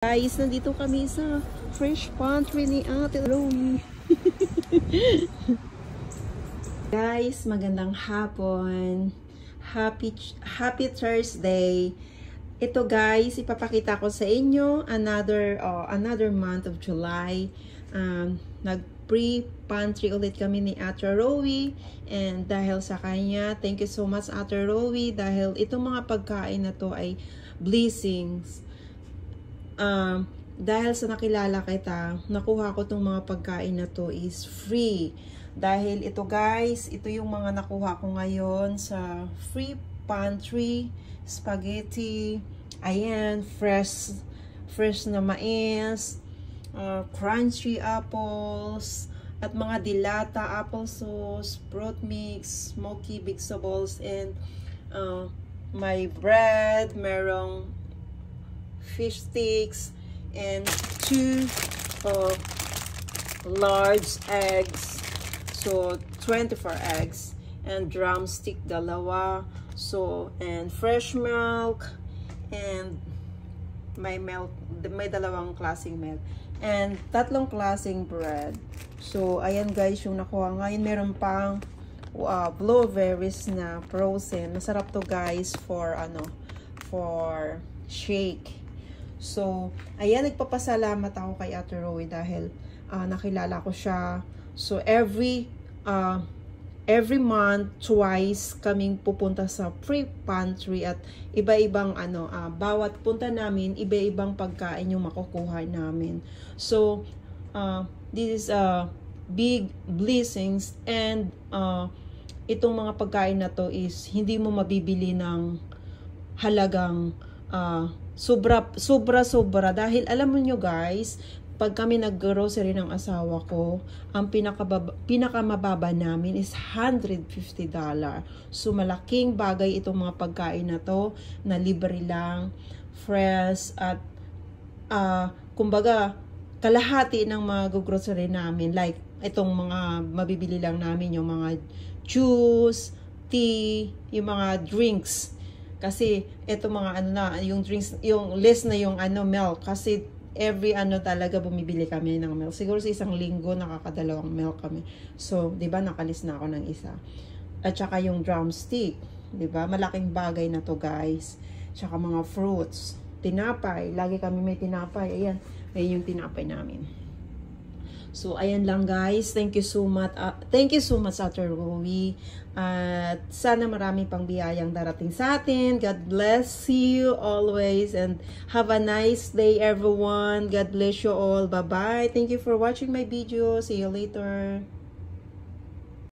Guys, nandito kami sa fresh pantry ni Ate Romy. Guys, magandang hapon. Happy Thursday. Ito guys, ipapakita ko sa inyo another month of July. Nag-pre-pantry ulit kami ni Ate Romy. And dahil sa kanya, thank you so much Ate Romy. Dahil itong mga pagkain na to ay blessings. Dahil sa nakilala kita, nakuha ko tong mga pagkain na to is free. Dahil ito guys, ito yung mga nakuha ko ngayon sa free pantry, spaghetti, ayan, fresh na mais, crunchy apples, at mga dilata, apple sauce, fruit mix, smoky vegetables, and my bread, merong fish sticks, and 2 large eggs, so 24 eggs, and drumstick dalawa, so and fresh milk, and may dalawang klaseng milk, and tatlong klaseng bread. So ayan guys yung nakuha ngayon. Meron pang blueberries na frozen. Masarap to guys for shake. So, ayan, nagpapasalamat ako kay Ate Romy dahil nakilala ko siya. So, every month, twice kaming pupunta sa free pantry at iba-ibang bawat punta namin, iba-ibang pagkain yung makukuha namin. So, this is big blessings, and itong mga pagkain na to is hindi mo mabibili ng halagang sobra dahil alam mo nyo guys, pag kami nag-grocery ng asawa ko, ang pinakamababa namin is $150. So malaking bagay itong mga pagkain na to, na libre lang, fresh, at kumbaga kalahati ng mga grocery namin, like itong mga mabibili lang namin, yung mga juice, tea, yung mga drinks. Kasi ito mga yung drinks, yung less na yung milk, kasi every talaga bumibili kami ng milk. Siguro sa isang linggo nakakadalawang milk kami. So, 'di ba, nakalis na ako ng isa. At saka yung drumstick, 'di ba? Malaking bagay na to, guys. Saka mga fruits, tinapay, lagi kami may tinapay. Ayan, yung tinapay namin. So, ayan lang guys. Thank you so much. Thank you so much Ate Romy. At sana marami pang biyayang darating sa atin. God bless you always. And have a nice day everyone. God bless you all. Bye-bye. Thank you for watching my video. See you later.